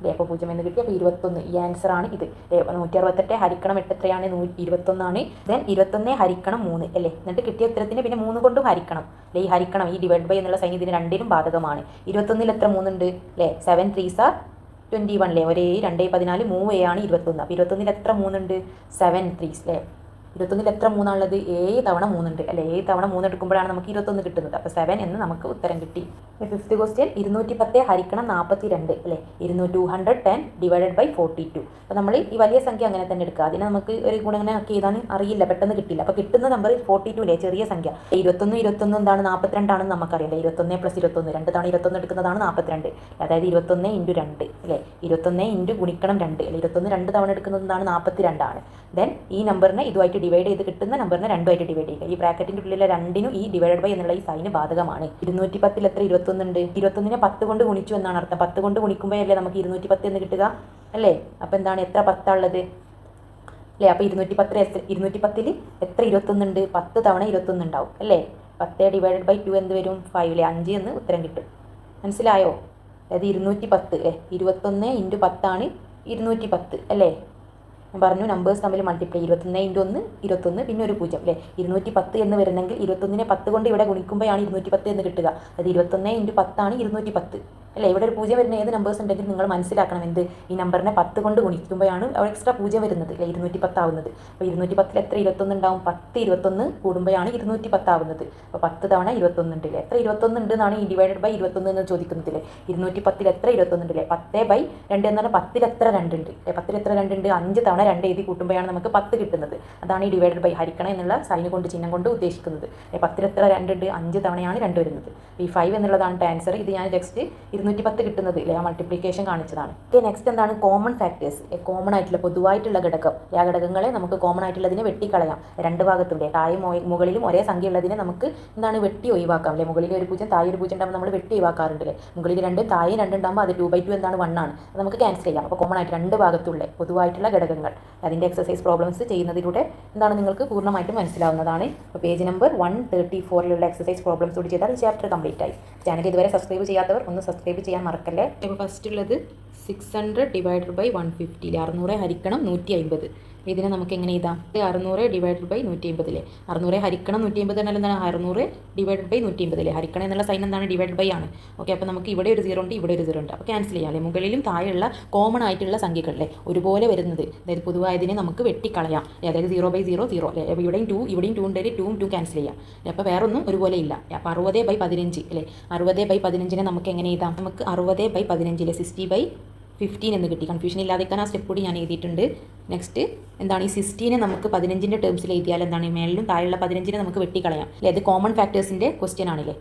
A: അല്ലേ, അപ്പോൾ 0 എന്ന് കിട്ടി. അപ്പോൾ 21 ഈ ആൻസർ ആണ് ഇത്. 168 ഹരിക്കണം 8 എത്രയാണ് 21 ആണ്. ദെൻ 21 ഹരിക്കണം 3 അല്ലേ, എന്നിട്ട് കിട്ടിയ ഉത്തരത്തിന് പിന്നെ 3 കൊണ്ടും ഹരിക്കണം അല്ലേ. ഈ ഹരിക്കണം ഈ ഡിവൈഡ് ബൈ എന്നുള്ള സൈൻ ഇതിന് രണ്ടിനും ബാധകമാണ്. 21ൽ എത്ര 3 ഉണ്ട് അല്ലേ, 7 3s are 21 അല്ലേ, ഒരേ 2 14 3 ആണ് 21. അപ്പോൾ 21ൽ എത്ര 3 ഉണ്ട് 7 3s അല്ലേ. 21ൽ എത്ര 3 ആണുള്ളത് 7 തവണ 3 ഉണ്ട് അല്ലേ, 7 തവണ 3 എടുക്കുമ്പോഴാണ് നമുക്ക് 21 കിട്ടുന്നത്. അപ്പോൾ 7 എന്ന് നമുക്ക് ഉത്തരം കിട്ടി. ഫിഫ്ത്ത് ക്വസ്റ്റ്യൻ 210 ഹരിക്കണം 42 അല്ലേ, 210 ഡിവൈഡഡ് ബൈ 42. അപ്പോൾ നമ്മൾ ഈ വലിയ സംഖ്യ അങ്ങനെ തന്നെ എടുക്കുക, അതിനെ നമുക്ക് ഒരു ഗുണനെ ആക്കി എഴുതാൻ അറിയില്ല, പെട്ടെന്ന് കിട്ടില്ല. അപ്പോൾ കിട്ടുന്ന നമ്പർ 42 അല്ലേ, ചെറിയ സംഖ്യ. 21 എന്താണ് 42 ആണെന്ന് നമുക്കറിയാം. 21 + 21 2 തവണ 21 എടുക്കുന്നതാണ് 42, അതായത് 21 × 2 അല്ലേ, 21 × ഗുണിക്കണം 2 അല്ലേ, 21 2 തവണ എടുക്കുന്നതാണ് 42 ആണ്. ദെൻ ഈ നമ്പറിനെ ഇതുമായിട്ട് ഡിവൈഡ് ചെയ്ത് കിട്ടുന്ന നമ്പറിനെ 2 ആയിട്ട് ഡിവൈഡ് ചെയ്യുക. ഈ ബ്രാക്കറ്റിൻ്റെ ഉള്ളിലെ 2നും ഈ ഡിവൈഡ് ബൈ എന്നുള്ള ഈ സൈന് ബാധകമാണ്. 210ൽ എത്ര 21 ഉണ്ട്, 21നെ 10 കൊണ്ട് ഗുണിച്ചു എന്നാണ് അർത്ഥം. 10 കൊണ്ട് ഗുണിക്കുമ്പോഴല്ലേ നമുക്ക് 210 എന്ന് കിട്ടുക അല്ലേ. അപ്പോൾ എന്താണ് എത്ര 10 ഉള്ളത് അല്ലേ, അപ്പോൾ 210ൽ എത്ര 21 ഉണ്ട് 10 തവണ 21 ഉണ്ടാവും അല്ലേ. 10 ഡിവൈഡഡ് ബൈ 2 എന്ത് വരും 5 അല്ലേ, 5 എന്ന് ഉത്തരം കിട്ടും. മനസ്സിലായോ, അതായത് 210 അല്ലേ, 21 × 10 ആണ് 210 അല്ലേ. ഞാൻ പറഞ്ഞു നമ്പേഴ്സ് തമ്മിൽ മൾട്ടിപ്ലൈ 21 × 1 21 പിന്നെ ഒരു 0 അല്ലേ. 210 എന്ന് വരുന്നെങ്കിൽ 21നെ 10 കൊണ്ട് ഇവിടെ ഗുണിക്കുമ്പോഴാണ് 210 എന്ന് കിട്ടുക. അത് 21 × 10 ആണ് 210 അല്ലേ. ഇവിടെ ഒരു 0 വരുന്ന ഏത് നമ്പേഴ്സ് ഉണ്ടെങ്കിൽ നിങ്ങൾ മനസ്സിലാക്കണം എന്ത്, ഈ നമ്പറിനെ 10 കൊണ്ട് ഗുണിക്കുമ്പോഴാണ് എക്സ്ട്രാ 0 വരുന്നത് അല്ലേ, 210 ആവുന്നത്. അപ്പോൾ 210ൽ എത്ര 21 ഉണ്ടാവും 10 21 കൂടുമ്പോഴാണ് 210 ആവുന്നത്. അപ്പോൾ 10 തവണ 21 ഉണ്ട് അല്ലേ, എത്ര 21 ഉണ്ട് എന്നാണ് ഈ ഡിവൈഡഡ് ബൈ 21 എന്ന് ചോദിക്കുന്നത് അല്ലേ. 210ൽ എത്ര 21 ഉണ്ട് അല്ലേ, 10/2 എന്ന് പറഞ്ഞാൽ 10ൽ എത്ര 2 ഉണ്ട് അല്ലേ, 10ൽ എത്ര 2 ഉണ്ട് 5 തവണ 2 എഴുതി കൂട്ടുമ്പോഴാണ് നമുക്ക് 10 കിട്ടുന്നത്. അതാണ് ഈ ഡിവൈഡഡ് ബൈ ഹരിക്കണം എന്നുള്ള സൈന് കൊണ്ട് ചിഹ്നം കൊണ്ട് ഉദ്ദേശിക്കുന്നത്. 10ൽ എത്ര 2 ഉണ്ട് 5 തവണയാണ് 2 വരുന്നത്. ഈ 5 എന്നുള്ളതാണ് ആൻസർ. ഇത് ഞാൻ നെക്സ്റ്റ് 210 കിട്ടുന്നത് അല്ലേ ആ മൾട്ടിപ്ലിക്കേഷൻ കാണിച്ചതാണ്. ഓക്കെ, നെക്സ്റ്റ് എന്താണ് കോമൺ ഫാക്ടേഴ്സ്. കോമൺ ആയിട്ടുള്ള പൊതുവായിട്ടുള്ള ഘടകം, ആ ഘടകങ്ങളെ നമുക്ക് കോമൺ ആയിട്ടുള്ളതിനെ വെട്ടിക്കളയാം. രണ്ട് ഭാഗത്തുണ്ട്, താഴെയും മുകളിലും ഒരേ സംഖ്യ ഉള്ളതിനെ നമുക്ക് എന്താണ് വെട്ടി ഒഴിവാക്കാം അല്ലേ. മുകളിൽ ഒരു 0 താഴെ ഒരു 0 ഉണ്ടാകുമ്പോൾ നമ്മൾ വെട്ടി ഒഴിവാക്കാറുണ്ട് അല്ലേ. മുകളിൽ 2 താഴെ 2 ഉണ്ടാകുമ്പോൾ അത് 2/2 എന്താണ് 1 ആണ്. അത് നമുക്ക് ക്യാൻസൽ ചെയ്യാം. അപ്പോൾ കോമൺ ആയിട്ട് രണ്ട് ഭാഗത്തുള്ള പൊതുവായിട്ടുള്ള ഘടകങ്ങൾ അതിൻ്റെ എക്സസൈസ് പ്രോബ്ലംസ് ചെയ്യുന്നതിലൂടെ എന്താണ് നിങ്ങൾക്ക് പൂർണ്ണമായിട്ടും മനസ്സിലാവുന്നതാണ്. അപ്പോൾ പേജ് നമ്പർ 134 എക്സസൈസ് പ്രോബ്ലംസ് കൂടി ചെയ്താൽ ചാപ്റ്റർ കംപ്ലീറ്റ് ആയി. ചാനൽ ഇതുവരെ സബ്സ്ക്രൈബ് ചെയ്യാത്തവർ ഒന്ന് സബ്സ്ക്രൈബ് ചെയ്യാൻ മറക്കല്ലേ. ഇപ്പോൾ ഫസ്റ്റ് ഉള്ളത് 600 ഡിവൈഡഡ് ബൈ 150 600 ഹരിക്കണം 150. ഇതിനെ നമുക്ക് എങ്ങനെ എഴുതാം? 600 ഡിവൈഡഡ് ബൈ 150 അല്ലേ. 600 ഹരിക്കണം 150 എന്നാൽ എന്താണ് 600 ഡിവൈഡഡ് ബൈ 150 അല്ലേ. ഹരിക്കണം എന്നുള്ള സൈൻ എന്താണ്? ഡിവൈഡ് ബൈ ആണ്. ഓക്കെ, അപ്പോൾ നമുക്ക് ഇവിടെ ഒരു 0 ഉണ്ട്, ഇവിടെ ഒരു 0 ഉണ്ട്. അപ്പോൾ ക്യാൻസൽ ചെയ്യാം അല്ലേ. മുകളിലും താഴെയുള്ള കോമൺ ആയിട്ടുള്ള സംഖ്യകളല്ലേ ഒരുപോലെ വരുന്നത്, അതായത് പൊതുവായതിനെ നമുക്ക് വെട്ടിക്കളയാം. അതായത് 0/0 0 അല്ലേ. അപ്പോൾ ഇവിടെയും 2 ഇവിടെയും 2 ഉണ്ടെങ്കിൽ 2 2 ക്യാൻസൽ ചെയ്യാം. അപ്പോൾ വേറെ ഒന്നും ഒരുപോലെ ഇല്ല. അപ്പോൾ 60/15 അല്ലേ. 60/15 നമുക്ക് എങ്ങനെ എഴുതാം? നമുക്ക് 60/15 അല്ലേ 60/15 എന്ന് കിട്ടി. കൺഫ്യൂഷൻ ഇല്ലാതിരിക്കാൻ ആ സ്റ്റെപ്പ് കൂടി ഞാൻ എഴുതിയിട്ടുണ്ട്. നെക്സ്റ്റ് എന്താണ് ഈ 16 നമുക്ക് 15ൻ്റെ ടേംസിൽ എഴുതിയാൽ എന്താണ് മേളിലും താഴെയുള്ള 15 നമുക്ക് വെട്ടിക്കളയാം അല്ലേ. അത് കോമൺ ഫാക്ടേഴ്സിൻ്റെ ക്വസ്റ്റ്യൻ ആണല്ലേ.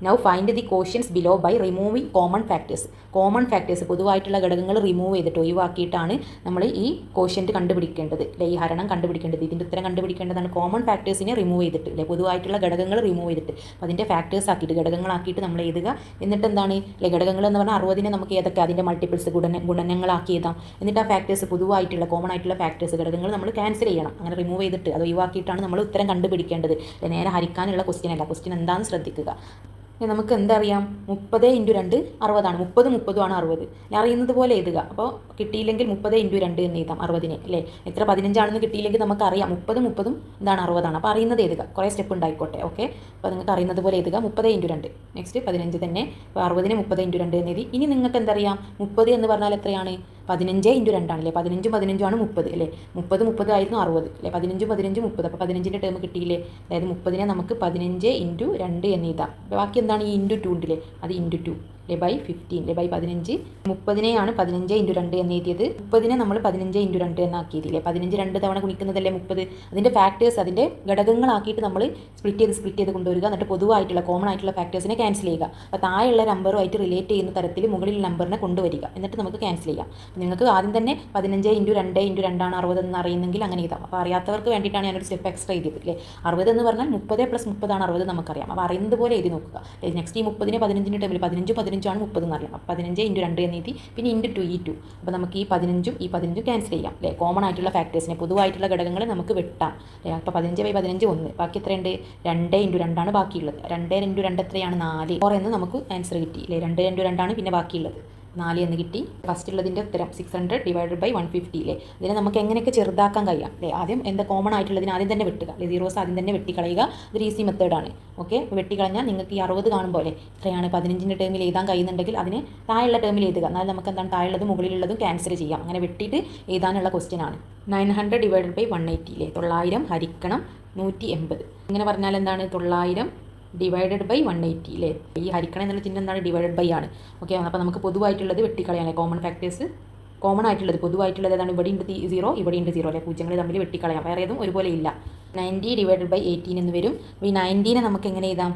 A: Now find the quotients below by removing common factors. Common factors പൊതുവായിട്ടുള്ള ഘടകങ്ങൾ റിമൂവ് ചെയ്തിട്ട് ഒഴിവാക്കിയിട്ടാണ് നമ്മൾ ഈ കോഷ്യൻറ്റ് കണ്ടുപിടിക്കേണ്ടത് അല്ലേ. ഈ ഹരണം കണ്ടുപിടിക്കേണ്ടത്, ഇതിൻ്റെ ഉത്തരം കണ്ടുപിടിക്കേണ്ടതാണ്. കോമൺ ഫാക്ടേഴ്സിനെ റിമൂവ് ചെയ്തിട്ട് അല്ലേ, പൊതുവായിട്ടുള്ള ഘടകങ്ങൾ റിമൂവ് ചെയ്തിട്ട് അതിൻ്റെ ഫാക്ടേഴ്സ് ആക്കിയിട്ട് ഘടകങ്ങളാക്കിയിട്ട് നമ്മൾ എഴുതുക. എന്നിട്ട് എന്താണ് അല്ലേ ഘടകങ്ങൾ എന്ന് പറഞ്ഞാൽ 60നെ നമുക്ക് ഏതൊക്കെ അതിൻ്റെ മൾട്ടിപ്പിൾസ് ഗുണനങ്ങളാക്കി എഴുതാം. എന്നിട്ട് ആ ഫാക്ടേഴ്സ് പൊതുവായിട്ടുള്ള കോമൺ ആയിട്ടുള്ള ഫാക്ടേഴ്സ് ഘടകങ്ങൾ നമ്മൾ ക്യാൻസൽ ചെയ്യണം. അങ്ങനെ റിമൂവ് ചെയ്തിട്ട് അത് ഒഴിവാക്കിയിട്ടാണ് നമ്മൾ ഉത്തരം കണ്ടുപിടിക്കേണ്ടത്. നേരെ ഹരിക്കാനുള്ള ക്വസ്റ്റ്യൻ അല്ല. ക്വസ്റ്റ്യൻ എന്താണെന്ന് ശ്രദ്ധിക്കുക. നമുക്ക് എന്തറിയാം? 30 × 2 60 30 30 ആണ് 60. ഞാൻ അറിയുന്നത് പോലെ എഴുതുക. അപ്പോൾ കിട്ടിയില്ലെങ്കിൽ 30 × 2 എന്ന് എഴുതാം 60നെ അല്ലേ. എത്ര 15 ആണെന്ന് കിട്ടിയില്ലെങ്കിൽ നമുക്കറിയാം 30 30 എന്താണ് 60 ആണ്. അപ്പോൾ അറിയുന്നത് എഴുതുക. കുറേ സ്റ്റെപ്പ് ഉണ്ടായിക്കോട്ടെ. ഓക്കെ, അപ്പോൾ നിങ്ങൾക്ക് അറിയുന്നത് പോലെ എഴുതുക. 30 × 2 നെക്സ്റ്റ് 15 തന്നെ. അപ്പോൾ 60നെ 30 × 2 എന്ന് എഴുതി. ഇനി നിങ്ങൾക്ക് എന്തറിയാം? 30 എന്ന് പറഞ്ഞാൽ എത്രയാണ്? 15 × 2 ആണല്ലേ. 15 15 ആണ് 30 അല്ലേ. 30 30 ആയിരുന്നു 60 അല്ലേ. 15 15 30. അപ്പോൾ 15ൻ്റെ ടേം കിട്ടിയില്ലേ. അതായത് 30നെ നമുക്ക് 15 × 2 എന്ന് എഴുതാം. ബാക്കി എന്താണ് ഈ ഇൻറ്റു 2 ഉണ്ടല്ലേ, അത് ഇൻറ്റു 2 അല്ലേ ബൈ 15 അല്ലേ ബൈ 15. 30നെയാണ് 15 × 2 എന്ന് എഴുതിയത്. 30നെ നമ്മൾ 15 × 2 എന്നാക്കിയതില്ലേ. 15 2 തവണ ഗുണിക്കുന്നതല്ലേ 30. അതിൻ്റെ ഫാക്ടേഴ്സ് അതിൻ്റെ ഘടകങ്ങളാക്കിയിട്ട് നമ്മൾ സ്പ്ലിറ്റ് ചെയ്ത് കൊണ്ടുവരിക. എന്നിട്ട് പൊതുവായിട്ടുള്ള കോമൺ ആയിട്ടുള്ള ഫാക്ടേഴ്സിനെ ക്യാൻസൽ ചെയ്യുക. അപ്പോൾ താഴെയുള്ള നമ്പറുമായിട്ട് റിലേറ്റ് ചെയ്യുന്ന തരത്തിൽ മുകളിൽ നമ്പറിനെ കൊണ്ടുവരിക. എന്നിട്ട് നമുക്ക് ക്യാൻസൽ ചെയ്യാം. നിങ്ങൾക്ക് ആദ്യം തന്നെ 15 × 2 × 2 ആണ് 60 എന്ന് അറിയുന്നെങ്കിൽ അങ്ങനെ എഴുതാം. അപ്പോൾ അറിയാത്തവർക്ക് വേണ്ടിയിട്ടാണ് ഞാനൊരു സ്റ്റെപ്പ് എക്സ്ട്രാ എഴുതിയത് അല്ലേ. 60 എന്ന് പറഞ്ഞാൽ 30 + 30 ആണ് 60 നമുക്കറിയാം. അപ്പോൾ അറിയുന്നത് പോലെ എഴുതി നോക്കുക. നെക്സ്റ്റ് ഈ 30നെ 15ൻ്റെ ടേമിൽ 15 15 ആണ് 30 എന്നറിയാം. അപ്പോൾ 15 × 2 എന്ന് എഴുതി. പിന്നെ ഇൻറ്റു 2 ഈ 2. അപ്പോൾ നമുക്ക് ഈ 15ഉം ഈ 15ഉം ക്യാൻസൽ ചെയ്യാം അല്ലേ. കോമൺ ആയിട്ടുള്ള ഫാക്ടേഴ്സിനെ പൊതുവായിട്ടുള്ള ഘടകങ്ങളെ നമുക്ക് വെട്ടാം അല്ലേ. അപ്പോൾ 15/15 1. ബാക്കി എത്രയുണ്ട്? 2 × 2 ആണ് ബാക്കിയുള്ളത്. 2 × 2 എത്രയാണ്? 4. 4 എന്ന് നമുക്ക് ആൻസർ കിട്ടി അല്ലേ. 2 × 2 ആണ് പിന്നെ ബാക്കിയുള്ളത്. 4 എന്ന് കിട്ടി. ഫസ്റ്റ് ഉള്ളതിൻ്റെ ഉത്തരം 600 ഡിവൈഡഡ് ബൈ 150 അല്ലേ. ഇതിനെ നമുക്ക് എങ്ങനെയൊക്കെ ചെറുതാക്കാൻ കഴിയാം അല്ലേ. ആദ്യം എന്താ കോമൺ ആയിട്ടുള്ളതിന് ആദ്യം തന്നെ വെട്ടുക അല്ലേ. സീറോസ് ആദ്യം തന്നെ വെട്ടിക്കളയുക. ഇതൊരു ഈസി മെത്തേഡാണ്. ഓക്കെ, വെട്ടിക്കളഞ്ഞാൽ നിങ്ങൾക്ക് ഈ 60 കാണുമ്പോൾ അല്ലേ എത്രയാണ് 15ൻ്റെ ടേമിൽ എഴുതാൻ കഴിയുന്നുണ്ടെങ്കിൽ അതിന് താഴെയുള്ള ടേമിൽ എഴുതുക. എന്നാൽ നമുക്ക് എന്താണ് താഴെയുള്ളതും മുകളിലുള്ളതും ക്യാൻസൽ ചെയ്യാം. അങ്ങനെ വെട്ടിയിട്ട് എഴുതാനുള്ള ക്വസ്റ്റ്യൻ ആണ്. 900 ഡിവൈഡഡ് ബൈ 180 അല്ലേ. 900 ഹരിക്കണം 180. ഇങ്ങനെ പറഞ്ഞാൽ എന്താണ്? 900 ഡിവൈഡഡ് ബൈ 180 അല്ലേ. ഈ ഹരിക്കണം എന്നുള്ള ചിഹ്നം എന്താണ്? ഡിവൈഡഡ് ബൈ ആണ്. ഓക്കെ, അപ്പോൾ നമുക്ക് പൊതുവായിട്ടുള്ളത് വെട്ടിക്കളയാം. കോമൺ ഫാക്ടേഴ്സ് കോമൺ ആയിട്ടുള്ളത് പൊതുവായിട്ടുള്ളത് ഏതാണ്? ഇവിടെ ഉണ്ട് 0 ഇവിടെ ഉണ്ട് 0 അല്ലേ. പൂജ്യങ്ങൾ തമ്മിൽ വെട്ടിക്കളയാം. വേറെ ഏതും ഒരുപോലെ ഇല്ല. 90 ഡിവൈഡഡ് ബൈ 18 എന്ന് വരും. ഈ 90നെ നമുക്ക് എങ്ങനെ എഴുതാം?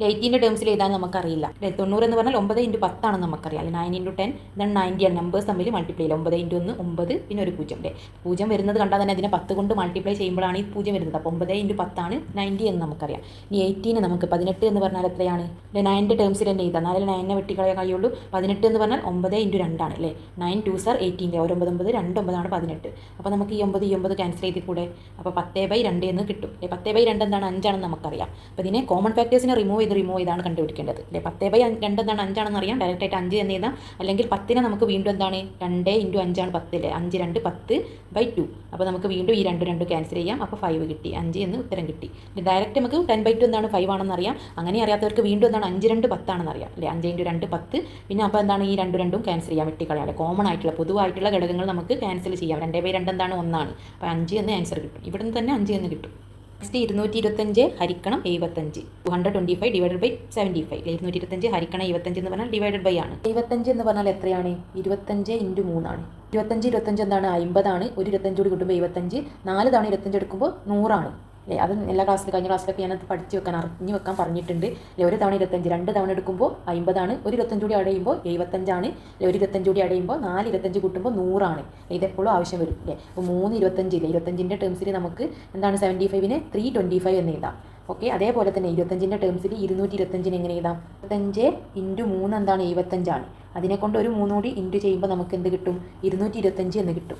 A: 18ൻ്റെ ടേംസിൽ എഴുതാൻ നമുക്കറിയില്ല അല്ലേ. 90 എന്ന് പറഞ്ഞാൽ 9 × 10 ആണെന്ന് നമുക്കറിയാം അല്ലേ. 9 × 10 ഇതാണ് 90 ആണ്. നമ്പേഴ്സ് തമ്മിൽ മൾട്ടിപ്ലൈ ചെയ്യില്ല. 9 × 1 9 പിന്നെ ഒരു 0 അല്ലേ. 0 വരുന്നത് കണ്ടാൽ തന്നെ അതിനെ 10 കൊണ്ട് മൾട്ടിപ്ലൈ ചെയ്യുമ്പോഴാണ് ഈ 0 വരുന്നത്. അപ്പോൾ 9 × 10 ആണ് 90 എന്ന് നമുക്കറിയാം. ഇനി 18 നമുക്ക് 18 എന്ന് പറഞ്ഞാൽ എത്രയാണ്? 9ൻ്റെ ടേംസിൽ തന്നെ എഴുതാം. എന്നാലും 9നെ വെട്ടിക്കളയാൻ കഴിയുള്ളൂ. 18 എന്ന് പറഞ്ഞാൽ 9 × 2 ആണ് അല്ലേ. 9 2s are 18 ഒരു 9 9 2 9 ആണ് 18. അപ്പോൾ നമുക്ക് ഈ 9 ക്യാൻസൽ ചെയ്ത് കൂടെ. അപ്പോൾ 10/2 എന്ന് കിട്ടും അല്ലേ. 10/2 എന്താണ്? 5 ആണെന്ന് നമുക്കറിയാം. അപ്പോൾ ഇതിനെ കോമൺ ഫാക്ടേഴ്സിനെ റിമൂവ് ചെയ്താണ് കണ്ടുപിടിക്കേണ്ടത് അല്ലേ. 10/2 എന്താണ്? 5 ആണെന്ന് അറിയാം. ഡയറക്റ്റായിട്ട് 5 എന്ന് എഴുതാം. അല്ലെങ്കിൽ 10നെ നമുക്ക് വീണ്ടും എന്താണ്? 2 × 5 ആണ് 10 അല്ലേ. 5 2 10/2. അപ്പോൾ നമുക്ക് വീണ്ടും ഈ 2 ക്യാൻസൽ ചെയ്യാം. അപ്പോൾ 5 കിട്ടി. 5 എന്ന് ഉത്തരം കിട്ടി. ഡയറക്റ്റ് നമുക്ക് 10/2 എന്താണ്? 5 ആണെന്ന് അറിയാം. അങ്ങനെ അറിയാത്തവർക്ക് വീണ്ടും എന്താണ്? 5 2 10 ആണെന്ന് അറിയാം അല്ലേ. 5 × 2 10. പിന്നെ അപ്പോൾ എന്താണ്? ഈ 2 ക്യാൻസൽ ചെയ്യാം, വെട്ടിക്കളയാം അല്ലേ. കോമൺ ആയിട്ടുള്ള പൊതുവായിട്ടുള്ള ഘടകങ്ങൾ നമുക്ക് ക്യാൻസൽ ചെയ്യാം. 2/2 എന്താണ്? 1 ആണ്. അപ്പോൾ 5 എന്ന് ആൻസർ കിട്ടും. ഇവിടെ നിന്ന് തന്നെ 5 എന്ന് കിട്ടും. നെക്സ്റ്റ് 225 ഹരിക്കണം 75 225 ഡിവൈഡഡ് ബൈ 75 225 ഹരിക്കണം 75 എന്ന് പറഞ്ഞാൽ ഡിവൈഡഡ് ബൈ ആണ്. 75 എന്ന് പറഞ്ഞാൽ എത്രയാണ്? 25 × 3 ആണ്. 25 എന്താണ്? 50 ആണ്. ഒരു 25 കൂടി കിട്ടുമ്പോൾ 75. 4 തവണ 25 എടുക്കുമ്പോൾ 100 ആണ്. അല്ലേ? അത് എല്ലാ ക്ലാസ്സിലും കഴിഞ്ഞ ക്ലാസ്സിലൊക്കെ ഞാനത് പഠിച്ച് വെക്കാൻ അറിഞ്ഞു വെക്കാൻ പറഞ്ഞിട്ടുണ്ട്. അല്ലെ? ഒരു തവണ 25, 2 തവണ എടുക്കുമ്പോൾ 50 ഒരു 25 കൂടി അടയുമ്പോൾ 75 അല്ലെ? ഒരു 25 കൂടി അടയുമ്പോൾ 4 25 കൂട്ടുമ്പോൾ 100 ഇതെപ്പോഴും ആവശ്യം വരും അല്ലേ? അപ്പോൾ 3 25 ഇല്ലേ? 25ൻ്റെ ടേംസിൽ നമുക്ക് എന്താണ് 75നെ 325 എന്ന് എഴുതാം. ഓക്കെ, അതേപോലെ തന്നെ 25ൻ്റെ ടേംസിൽ 225 എങ്ങനെ എഴുതാം? 25 × 3 എന്താണ്? 75 അതിനെക്കൊണ്ട് ഒരു 3 കൂടി ഇൻറ്റു ചെയ്യുമ്പോൾ നമുക്ക് എന്ത് കിട്ടും? 225 എന്ന് കിട്ടും.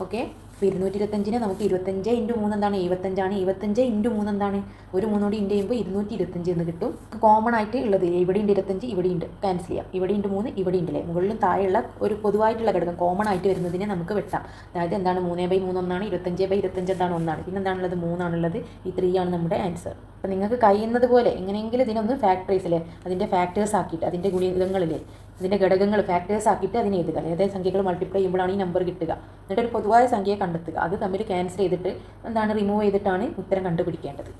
A: ഓക്കെ, അപ്പോൾ 225നെ നമുക്ക് 25 × 3 എന്താണ്? 75 75 × 3 എന്താണ്? ഒരു 3 കൂടി ഇൻറ്റു ചെയ്യുമ്പോൾ 225 എന്ന് കിട്ടും. കോമൺ ആയിട്ട് ഉള്ളത് ഇവിടെ ഉണ്ട് 25, ഇവിടെ ഉണ്ട്, ക്യാൻസൽ ചെയ്യാം. ഇവിടെ ഉണ്ട് 3, ഇവിടെ ഉണ്ടല്ലേ? മുകളിലും താഴെയുള്ള ഒരു പൊതുവായിട്ടുള്ള ഘടകം കോമൺ ആയിട്ട് വരുന്നതിനെ നമുക്ക് വെട്ടാം. അതായത് എന്താണ്? 3/3 ഒന്നാണ്, 25/25 എന്താണ്? 1 പിന്നെ എന്താണുള്ളത്? 3 ആണുള്ളത്. ഈ 3 ആണ് നമ്മുടെ ആൻസർ. അപ്പോൾ നിങ്ങൾക്ക് കഴിയുന്നത് പോലെ എങ്ങനെയെങ്കിലും ഇതിനൊന്ന് ഫാക്ടറൈസ് അല്ലേ, അതിൻ്റെ ഫാക്ടേഴ്സ് ആക്കിയിട്ട് അതിൻ്റെ ഗുണിതങ്ങളില്ലേ, അതിൻ്റെ ഘടകങ്ങൾ ഫാക്ടേഴ്സ് ആക്കിയിട്ട് അതിനെ എഴുതുക. അതായത് സംഖ്യകൾ മൾട്ടിപ്ലൈ ചെയ്യുമ്പോഴാണ് ഈ നമ്പർ കിട്ടുക. എന്നിട്ട് ഒരു പൊതുവായ സംഖ്യയെ കണ്ടെത്തുക. അത് തമ്മിൽ ക്യാൻസൽ ചെയ്തിട്ട് എന്താണ്? റിമൂവ് ചെയ്തിട്ടാണ് ഉത്തരം കണ്ടുപിടിക്കേണ്ടത്.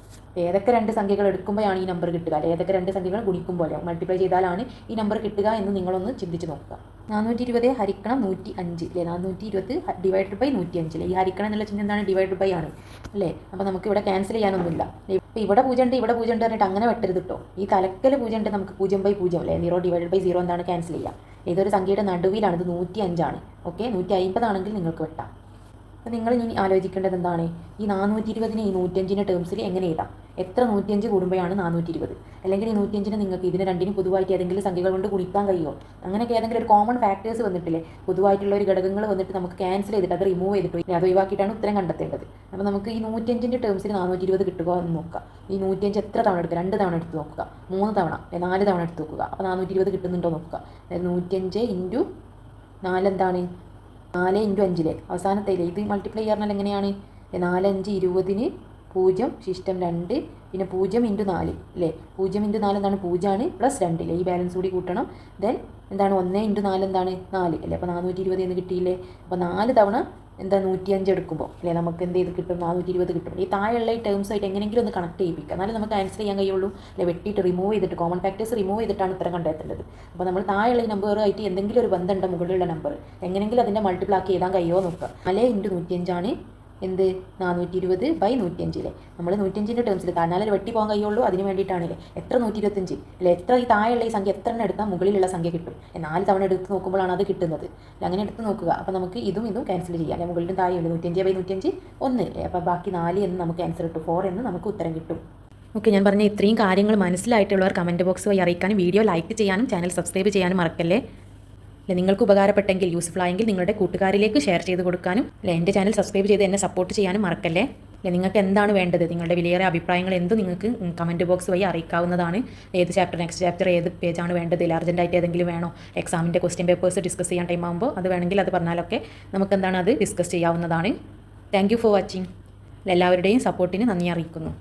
A: ഏതൊക്കെ 2 സംഖ്യകൾ എടുക്കുമ്പോഴാണ് ഈ നമ്പർ കിട്ടുക, അല്ലെങ്കിൽ ഏതൊക്കെ 2 സംഖ്യകൾ ഗുണിക്കുമ്പോൾ മൾട്ടിപ്ലൈ ചെയ്താലാണ് ഈ നമ്പർ കിട്ടുക എന്ന് നിങ്ങളൊന്ന് ചിന്തിച്ച് നോക്കുക. 420 ഹരിക്കണം 105 അല്ലേ? 420 ഡിവൈഡഡ് ബൈ 105 അല്ലേ? ഈ ഹരിക്കണം എന്നുള്ള ചിഹ്നം എന്താണ്? ഡിവൈഡഡ് ബൈ ആണ് അല്ലേ? അപ്പോൾ നമുക്ക് ഇവിടെ ക്യാൻസൽ ചെയ്യാനൊന്നുമില്ല. ഇപ്പോൾ ഇവിടെ 0 ഉണ്ട്, ഇവിടെ 0 ഉണ്ട് പറഞ്ഞിട്ട് അങ്ങനെ വെട്ടരുത് കേട്ടോ. ഈ തലക്കൽ 0 ഉണ്ട്, നമുക്ക് 0/0 അല്ലേ? 0 ഡിവൈഡഡ് ബൈ 0 എന്താണ്? ക്യാൻസൽ ചെയ്യുക. ഇതൊരു സംഖ്യയുടെ നടുവിലാണ്, ഇത് 105 ഓക്കെ, 150 ആണെങ്കിൽ നിങ്ങൾക്ക് വെട്ടാം. അപ്പോൾ നിങ്ങൾ ഇനി ആലോചിക്കേണ്ടത് എന്താണ്? ഈ 420നെ ഈ 105ൻ്റെ ടേംസിൽ എങ്ങനെ എഴുതാം? എത്ര 105 കൂടുമ്പോഴാണ് 420? അല്ലെങ്കിൽ ഈ 105നെ നിങ്ങൾക്ക് ഇതിന് രണ്ടിനും പൊതുവായിട്ട് ഏതെങ്കിലും സംഖ്യകൾ കൊണ്ട് ഗുണിക്കാൻ കഴിയുമോ? അങ്ങനെയൊക്കെ ഏതെങ്കിലും ഒരു കോമൺ ഫാക്ടേഴ്സ് വന്നിട്ടില്ലേ, പൊതുവായിട്ടുള്ള ഒരു ഘടകങ്ങൾ വന്നിട്ട് നമുക്ക് ക്യാൻസൽ ചെയ്തിട്ട് അത് റിമൂവ് ചെയ്തിട്ട് അത് ഒഴിവാക്കിയിട്ടാണ് ഉത്തരം കണ്ടെത്തേണ്ടത്. അപ്പോൾ നമുക്ക് ഈ 105ൻ്റെ ടേംസിൽ 420 കിട്ടുക എന്ന് നോക്കുക. ഈ 105 എത്ര തവണ എടുക്കുക? 2 തവണ എടുത്ത് നോക്കുക, 3 തവണ, 4 തവണ എടുത്ത് നോക്കുക. അപ്പോൾ 420 കിട്ടുന്നുണ്ടോ നോക്കുക. അതായത് 105 × 4 എന്താണ്? 4 × 5 അവസാനത്തേലെ ഇത് മൾട്ടിപ്ലൈ ചെയ്യാൻ എങ്ങനെയാണ്? 4 5 20ന് 0 ശിഷ്ടം 2 പിന്നെ 0 × 4 അല്ലേ? 0 × 4 എന്താണ്? 0 പ്ലസ് 2 അല്ലേ? ഈ ബാലൻസ് കൂടി കൂട്ടണം. ദെൻ എന്താണ്? 1 × 4 എന്താണ്? 4 അല്ലേ? അപ്പോൾ 420 എന്ന് കിട്ടിയില്ലേ? അപ്പോൾ 4 തവണ എന്താ 105 എടുക്കുമ്പോൾ അല്ലേ നമുക്ക് എന്ത് ചെയ്ത് കിട്ടും? 420 കിട്ടും. ഈ താഴെയുള്ള ഈ ടേംസായിട്ട് എങ്ങനെയെങ്കിലും ഒന്ന് കണക്ട് ചെയ്യിപ്പിക്കുക, എന്നാലും നമുക്ക് ആൻസർ ചെയ്യാൻ കഴിയുള്ളൂ അല്ലെ? വെട്ടിയിട്ട് റിമൂവ് ചെയ്തിട്ട് കോമൺ ഫാക്ടേഴ്സ് റിമൂവ് ചെയ്തിട്ടാണ് ഉത്തരം കണ്ടെത്തേണ്ടത്. അപ്പോൾ നമ്മൾ താഴെയുള്ള ഈ നമ്പറുമായിട്ട് എന്തെങ്കിലും ഒരു ബന്ധമുണ്ടോ മുകളിലുള്ള നമ്പർ, എങ്ങനെയെങ്കിലും അതിൻ്റെ മൾട്ടിപ്പിൾ ആക്കി എഴുതാൻ കഴിയുമോ നോക്കുക. 4 × 105 എന്ത്? 420/105 നമ്മൾ 105ൻ്റെ ടേംസിൽ താഴ്ന്നാലേ വെട്ടി പോകാൻ കഴിയുള്ളൂ. അതിന് വേണ്ടിയിട്ടാണല്ലേ എത്ര 125 അല്ലെ? എത്ര ഈ താഴെയുള്ള ഈ സംഖ്യ എത്ര എണ്ണം എടുത്താൽ മുകളിലുള്ള സംഖ്യ കിട്ടും? 4 തവണ എടുത്ത് നോക്കുമ്പോഴാണ് അത് കിട്ടുന്നത്. അങ്ങനെ എടുത്ത് നോക്കുക. അപ്പോൾ നമുക്ക് ഇതും ക്യാൻസൽ ചെയ്യാം അല്ലെ? മുകളിലും താഴെയുണ്ട് 105/105 1 അല്ലേ? അപ്പോൾ ബാക്കി 4 എന്ന് നമുക്ക് ആൻസർ കിട്ടും. 4 എന്ന് നമുക്ക് ഉത്തരം കിട്ടും. ഓക്കെ, ഞാൻ പറഞ്ഞ ഇത്രയും കാര്യങ്ങൾ മനസ്സിലായിട്ടുള്ളവർ കമൻറ്റ് ബോക്സ് വഴി അറിയിക്കാനും വീഡിയോ ലൈക്ക് ചെയ്യാനും ചാനൽ സബ്സ്ക്രൈബ് ചെയ്യാനും മറക്കല്ലേ. അല്ലെ? നിങ്ങൾക്ക് ഉപകാരപ്പെട്ടെങ്കിൽ യൂസ്ഫുൾ ആയെങ്കിൽ നിങ്ങളുടെ കൂട്ടുകാരിലേക്ക് ഷെയർ ചെയ്ത് കൊടുക്കാനും അല്ലെ എൻ്റെ ചാനൽ സബ്സ്ക്രൈബ് ചെയ്ത് എന്നെ സപ്പോർട്ട് ചെയ്യാനും മറക്കല്ലേ. അല്ലെ? നിങ്ങൾക്ക് എന്താണ് വേണ്ടത്, നിങ്ങളുടെ വിലയേറിയ അഭിപ്രായങ്ങൾ എന്തും നിങ്ങൾക്ക് കമൻറ്റ് ബോക്സ് വഴി അറിയിക്കാവുന്നതാണ്. ഏത് ചാപ്റ്റർ, നെക്സ്റ്റ് ചാപ്റ്റർ ഏത് പേജാണ് വേണ്ടത്, അർജൻറ്റായിട്ട് ഏതെങ്കിലും വേണോ, എക്സാമിൻ്റെ ക്വസ്റ്റ്യൻ പേപ്പേഴ്സ് ഡിസ്കസ് ചെയ്യാൻ ടൈം ആകുമ്പോൾ അത് വേണമെങ്കിൽ അത് പറഞ്ഞാലൊക്കെ നമുക്ക് എന്താണ് അത് ഡിസ്കസ് ചെയ്യാവുന്നതാണ്. Thank you for watching. എല്ലാവരുടെയും സപ്പോർട്ടിന് നന്ദി അറിയിക്കുന്നു.